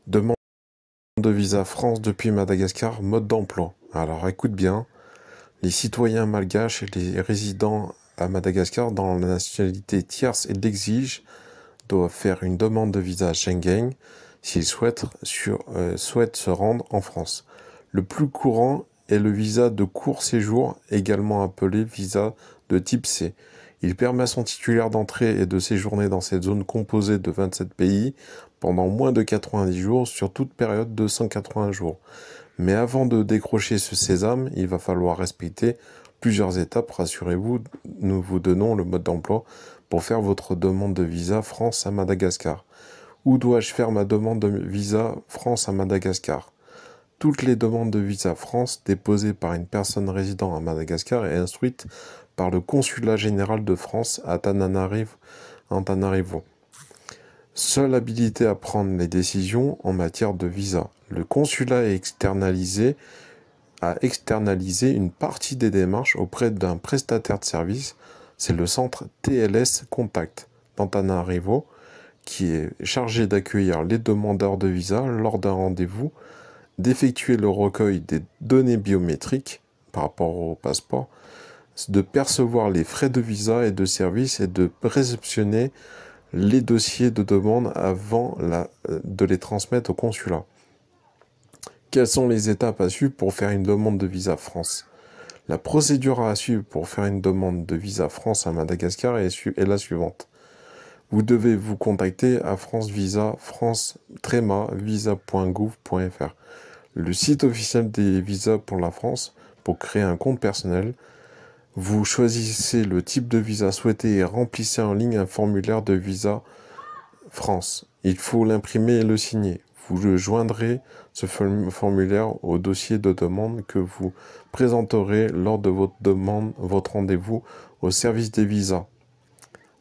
Demande de visa France depuis Madagascar, mode d'emploi. Alors écoute bien, les citoyens malgaches et les résidents à Madagascar dans la nationalité tierce et l'exige doivent faire une demande de visa Schengen s'ils souhaitent se rendre en France. Le plus courant est le visa de court séjour, également appelé visa de type C. Il permet à son titulaire d'entrer et de séjourner dans cette zone composée de 27 pays pendant moins de 90 jours sur toute période de 180 jours. Mais avant de décrocher ce sésame, il va falloir respecter plusieurs étapes. Rassurez-vous, nous vous donnons le mode d'emploi pour faire votre demande de visa France à Madagascar. Où dois-je faire ma demande de visa France à Madagascar? Toutes les demandes de visa France déposées par une personne résidant à Madagascar et instruites par le consulat général de France à Antananarivo. Seule habilité à prendre les décisions en matière de visa. Le consulat a externalisé une partie des démarches auprès d'un prestataire de service. C'est le centre TLS Contact d'Antananarivo qui est chargé d'accueillir les demandeurs de visa lors d'un rendez-vous, d'effectuer le recueil des données biométriques par rapport au passeport, de percevoir les frais de visa et de service et de réceptionner les dossiers de demande avant de les transmettre au consulat. Quelles sont les étapes à suivre pour faire une demande de visa France? La procédure à suivre pour faire une demande de visa France à Madagascar est la suivante. Vous devez vous contacter à France Visa, france-visa.gouv.fr, le site officiel des visas pour la France, pour créer un compte personnel. Vous choisissez le type de visa souhaité et remplissez en ligne un formulaire de visa France. Il faut l'imprimer et le signer. Vous le joindrez, ce formulaire, au dossier de demande que vous présenterez lors de votre rendez-vous au service des visas.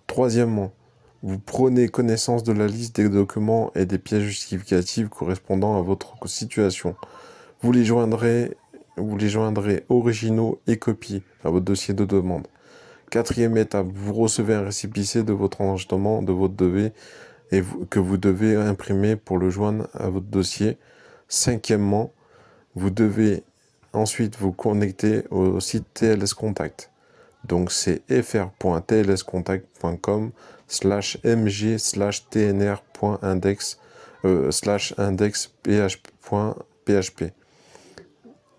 Troisièmement, vous prenez connaissance de la liste des documents et des pièces justificatives correspondant à votre situation. Vous les joindrez originaux et copies à votre dossier de demande. Quatrième étape, vous recevez un récépissé de votre enregistrement de votre devis que vous devez imprimer pour le joindre à votre dossier. Cinquièmement, vous devez ensuite vous connecter au site TLS Contact. Donc c'est fr.tls-contact.com/mg/tnr.index/index.php.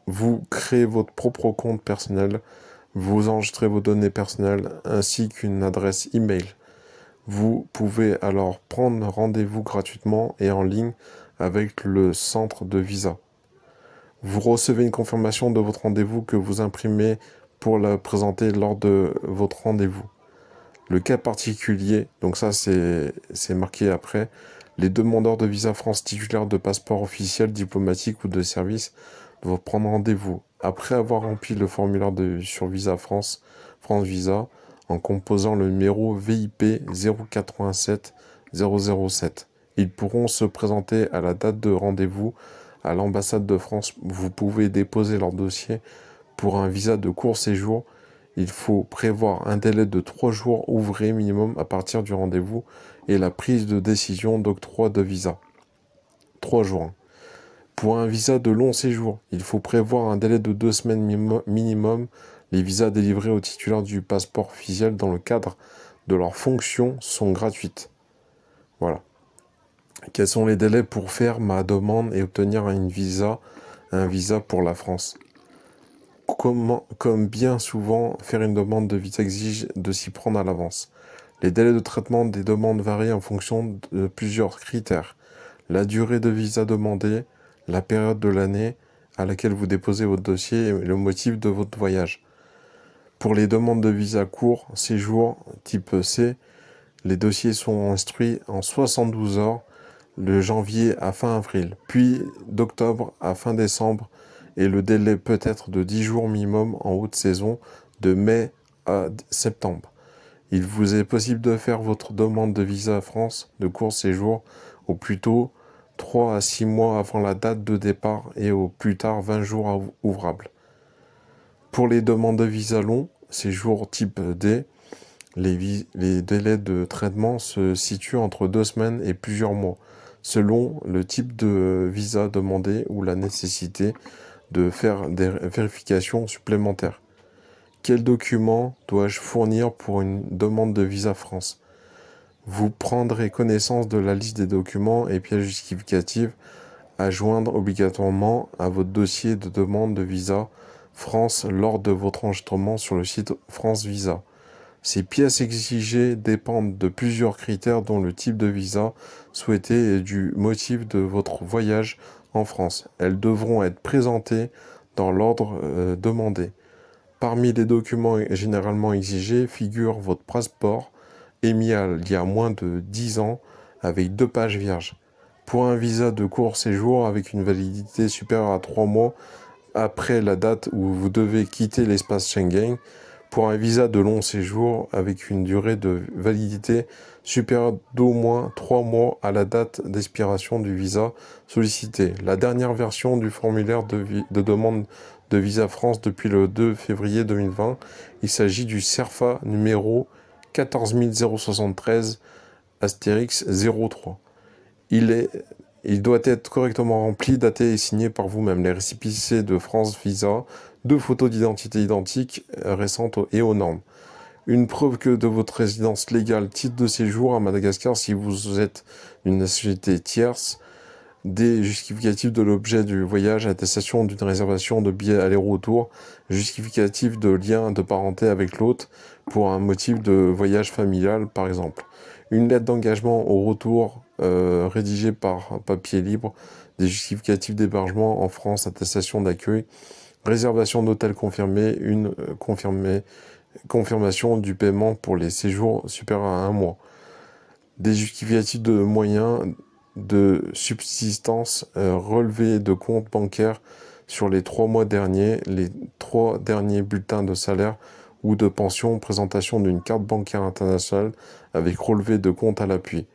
Vous créez votre propre compte personnel, vous enregistrez vos données personnelles ainsi qu'une adresse email. Vous pouvez alors prendre rendez-vous gratuitement et en ligne avec le centre de visa. Vous recevez une confirmation de votre rendez-vous que vous imprimez pour la présenter lors de votre rendez-vous. Le cas particulier, donc ça c'est marqué après, les demandeurs de visa France titulaires de passeport officiel, diplomatique ou de service doivent prendre rendez-vous après avoir rempli le formulaire sur Visa France Visa, en composant le numéro VIP 087 007. Ils pourront se présenter à la date de rendez-vous à l'ambassade de France. Vous pouvez déposer leur dossier pour un visa de court séjour. Il faut prévoir un délai de 3 jours ouvrés minimum à partir du rendez-vous et la prise de décision d'octroi de visa. 3 jours. Pour un visa de long séjour, il faut prévoir un délai de 2 semaines minimum. Les visas délivrés aux titulaires du passeport officiel dans le cadre de leurs fonctions sont gratuites. Voilà. Quels sont les délais pour faire ma demande et obtenir un visa pour la France? Comme bien souvent, faire une demande de visa exige de s'y prendre à l'avance. Les délais de traitement des demandes varient en fonction de plusieurs critères. La durée de visa demandée, la période de l'année à laquelle vous déposez votre dossier et le motif de votre voyage. Pour les demandes de visa court séjour type C, les dossiers sont instruits en 72 heures, de janvier à fin avril, puis d'octobre à fin décembre, et le délai peut être de 10 jours minimum en haute saison, de mai à septembre. Il vous est possible de faire votre demande de visa France de court séjour au plus tôt 3 à 6 mois avant la date de départ et au plus tard 20 jours ouvrables. Pour les demandes de visa long, séjour type D, les délais de traitement se situent entre 2 semaines et plusieurs mois, selon le type de visa demandé ou la nécessité de faire des vérifications supplémentaires. Quels documents dois-je fournir pour une demande de visa France? Vous prendrez connaissance de la liste des documents et pièces justificatives à joindre obligatoirement à votre dossier de demande de visa France lors de votre enregistrement sur le site France Visa. Ces pièces exigées dépendent de plusieurs critères dont le type de visa souhaité et du motif de votre voyage en France. Elles devront être présentées dans l'ordre demandé. Parmi les documents généralement exigés figure votre passeport émis il y a moins de 10 ans avec 2 pages vierges. Pour un visa de court séjour avec une validité supérieure à 3 mois après la date où vous devez quitter l'espace Schengen, pour un visa de long séjour avec une durée de validité supérieure d'au moins 3 mois à la date d'expiration du visa sollicité. La dernière version du formulaire de demande de visa France depuis le 2 février 2020, il s'agit du CERFA numéro 14073 Astérix 03. Il doit être correctement rempli, daté et signé par vous-même. Les récépissés de France Visa, 2 photos d'identité identiques, récentes et aux normes. Une preuve que de votre résidence légale, titre de séjour à Madagascar si vous êtes d'une nationalité tierce, des justificatifs de l'objet du voyage, attestation d'une réservation de billets aller-retour, justificatif de lien de parenté avec l'hôte pour un motif de voyage familial par exemple. Une lettre d'engagement au retour rédigée par papier libre, des justificatifs d'hébergement en France, attestation d'accueil, réservation d'hôtel confirmée, une confirmation du paiement pour les séjours supérieurs à 1 mois, des justificatifs de moyens de subsistance relevés de comptes bancaires sur les 3 mois derniers, les 3 derniers bulletins de salaire ou de pension, présentation d'une carte bancaire internationale avec relevé de compte à l'appui.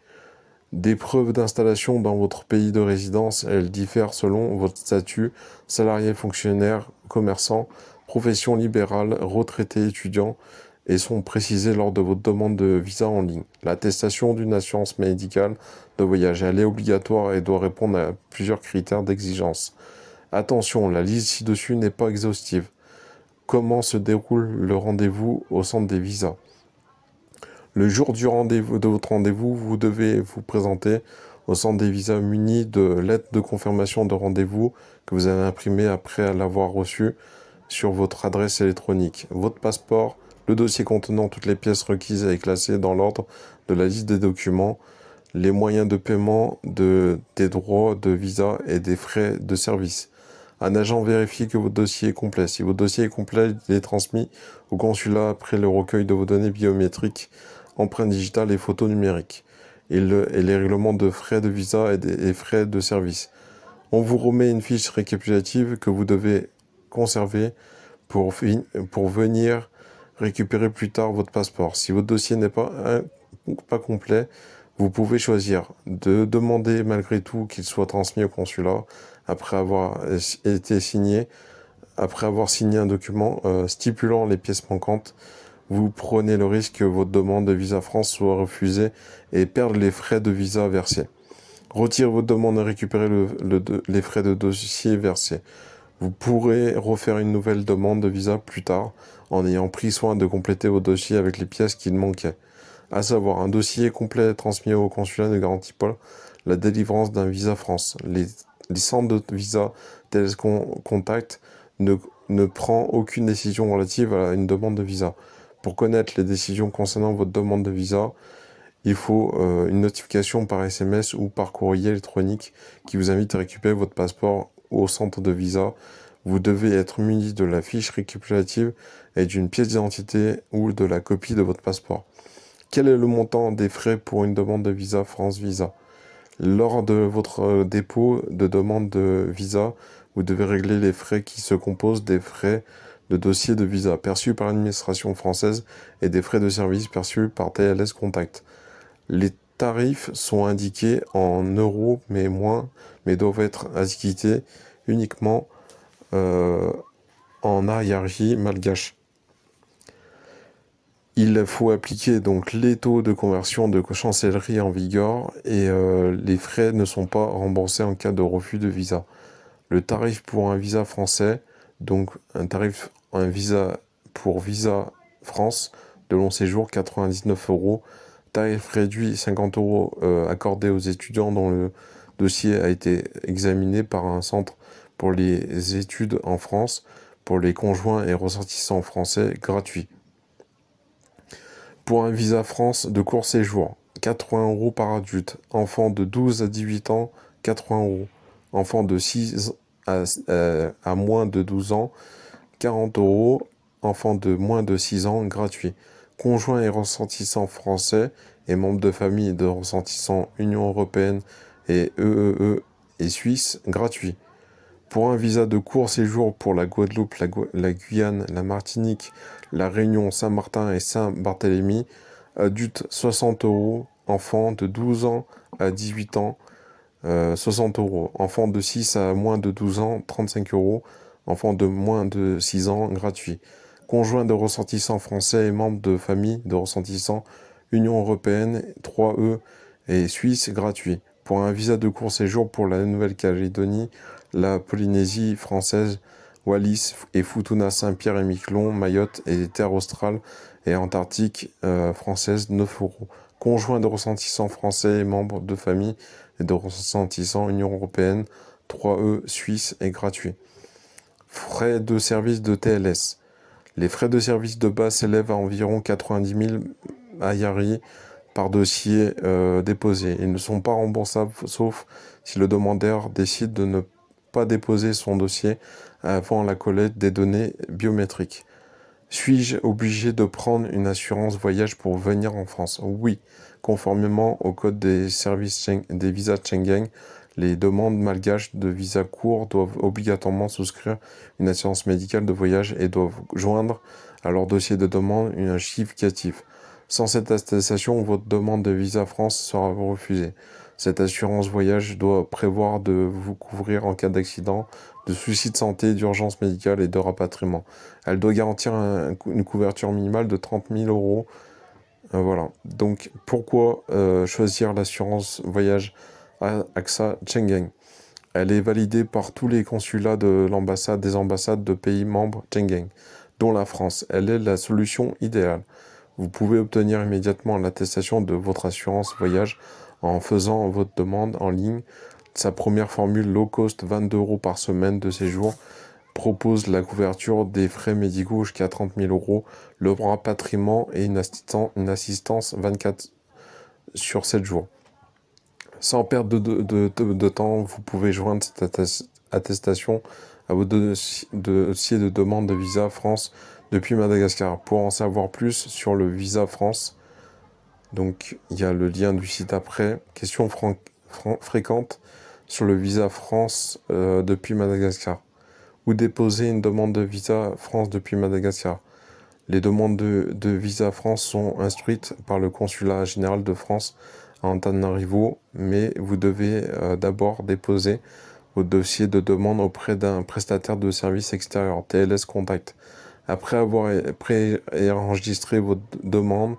Des preuves d'installation dans votre pays de résidence, elles diffèrent selon votre statut, salarié, fonctionnaire, commerçant, profession libérale, retraité, étudiant, et sont précisées lors de votre demande de visa en ligne. L'attestation d'une assurance médicale de voyage, elle est obligatoire et doit répondre à plusieurs critères d'exigence. Attention, la liste ci-dessus n'est pas exhaustive. Comment se déroule le rendez-vous au centre des visas? Le jour de votre rendez-vous, vous devez vous présenter au centre des visas muni de lettres de confirmation de rendez-vous que vous avez imprimées après l'avoir reçue sur votre adresse électronique. Votre passeport, le dossier contenant toutes les pièces requises et classées dans l'ordre de la liste des documents, les moyens de paiement des droits de visa et des frais de service. Un agent vérifie que votre dossier est complet. Si votre dossier est complet, il est transmis au consulat après le recueil de vos données biométriques, empreintes digitales et photos numériques, et les règlements de frais de visa et frais de service. On vous remet une fiche récapitulative que vous devez conserver pour venir récupérer plus tard votre passeport. Si votre dossier n'est pas complet, vous pouvez choisir de demander malgré tout qu'il soit transmis au consulat après avoir signé un document stipulant les pièces manquantes. Vous prenez le risque que votre demande de visa France soit refusée et perdre les frais de visa versés. Retirez votre demande et récupérez les frais de dossier versés. Vous pourrez refaire une nouvelle demande de visa plus tard en ayant pris soin de compléter votre dossier avec les pièces qu'il manquait. À savoir, un dossier complet transmis au consulat ne garantit pas la délivrance d'un visa France. Les centres de visa tels qu'on contacte ne prend aucune décision relative à une demande de visa. Pour connaître les décisions concernant votre demande de visa, il faut une notification par SMS ou par courrier électronique qui vous invite à récupérer votre passeport au centre de visa. Vous devez être muni de la fiche récapitulative et d'une pièce d'identité ou de la copie de votre passeport. Quel est le montant des frais pour une demande de visa France Visa? Lors de votre dépôt de demande de visa, vous devez régler les frais qui se composent des frais de dossier de visa perçus par l'administration française et des frais de service perçus par TLS Contact. Les tarifs sont indiqués en euros mais doivent être acquittés uniquement en hiérarchie malgache. Il faut appliquer donc les taux de conversion de chancellerie en vigueur et les frais ne sont pas remboursés en cas de refus de visa. Le tarif pour un visa français, donc un visa pour Visa France de long séjour, 99 euros. Tarif réduit, 50 euros accordé aux étudiants dont le dossier a été examiné par un centre pour les études en France. Pour les conjoints et ressortissants français, gratuit. Pour un visa France de court séjour, 80 euros par adulte. Enfant de 12 à 18 ans, 80 euros. Enfant de 6 à moins de 12 ans, 40 euros. Enfant de moins de 6 ans, gratuit. Conjoint et ressortissant français et membres de famille de ressortissants Union européenne et EEE et Suisse, gratuit. Pour un visa de court séjour pour la Guadeloupe, la Guyane, la Martinique, la Réunion, Saint-Martin et Saint-Barthélemy, adulte 60 euros, enfant de 12 ans à 18 ans, 60 euros, enfant de 6 à moins de 12 ans, 35 euros, enfant de moins de 6 ans, gratuit. Conjoint de ressortissants français et membres de famille de ressortissants Union européenne, 3E et Suisse, gratuit. Pour un visa de court séjour pour la Nouvelle-Calédonie, la Polynésie française, Wallis et Futuna, Saint-Pierre et Miquelon, Mayotte et les terres australes et antarctiques françaises, 9 euros. Conjoint de ressortissants français et membres de famille et de ressortissants Union européenne, 3E, Suisse et gratuit. Frais de service de TLS. Les frais de service de base s'élèvent à environ 90 000 ayari par dossier déposé. Ils ne sont pas remboursables sauf si le demandeur décide de ne pas déposer son dossier avant la collecte des données biométriques. Suis-je obligé de prendre une assurance voyage pour venir en France? Oui. Conformément au code des services des visas Schengen, les demandes malgaches de visa court doivent obligatoirement souscrire une assurance médicale de voyage et doivent joindre à leur dossier de demande un justificatif. Sans cette attestation, votre demande de visa France sera refusée. Cette assurance voyage doit prévoir de vous couvrir en cas d'accident, de soucis de santé, d'urgence médicale et de rapatriement. Elle doit garantir une couverture minimale de 30 000 euros. Voilà. Donc, pourquoi choisir l'assurance voyage AXA Schengen? Elle est validée par tous les consulats des ambassades de pays membres Schengen, dont la France. Elle est la solution idéale. Vous pouvez obtenir immédiatement l'attestation de votre assurance voyage en faisant votre demande en ligne. Sa première formule low cost, 22 euros par semaine de séjour, propose la couverture des frais médicaux jusqu'à 30 000 euros, le rapatriement et une assistance 24 sur 7 jours. Sans perdre de temps, vous pouvez joindre cette attestation à votre dossier de demande de visa France depuis Madagascar. Pour en savoir plus sur le visa France, donc il y a le lien du site après. Questions fréquentes sur le visa France depuis Madagascar. Où déposer une demande de visa France depuis Madagascar? Les demandes de visa France sont instruites par le consulat général de France à Antananarivo, mais vous devez d'abord déposer votre dossier de demande auprès d'un prestataire de services extérieurs, TLS Contact. Après avoir enregistré votre demande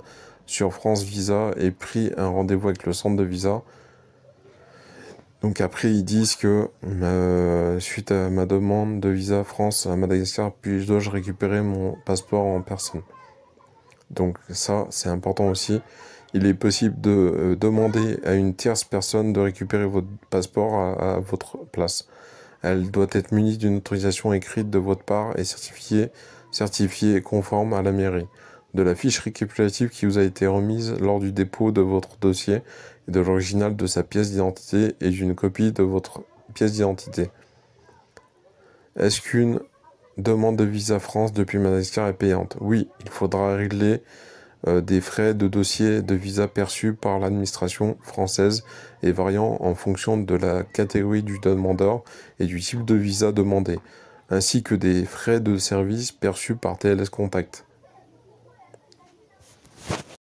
sur France Visa et pris un rendez-vous avec le centre de visa, donc après ils disent que suite à ma demande de visa France à Madagascar, puis dois-je récupérer mon passeport en personne. Donc ça c'est important aussi. Il est possible de demander à une tierce personne de récupérer votre passeport à votre place. Elle doit être munie d'une autorisation écrite de votre part et certifiée et conforme à la mairie, de la fiche récapitulative qui vous a été remise lors du dépôt de votre dossier et de l'original de sa pièce d'identité et d'une copie de votre pièce d'identité. Est-ce qu'une demande de visa France depuis Madagascar est payante? Oui, il faudra régler des frais de dossier de visa perçus par l'administration française et variant en fonction de la catégorie du demandeur et du type de visa demandé, ainsi que des frais de service perçus par TLS Contact.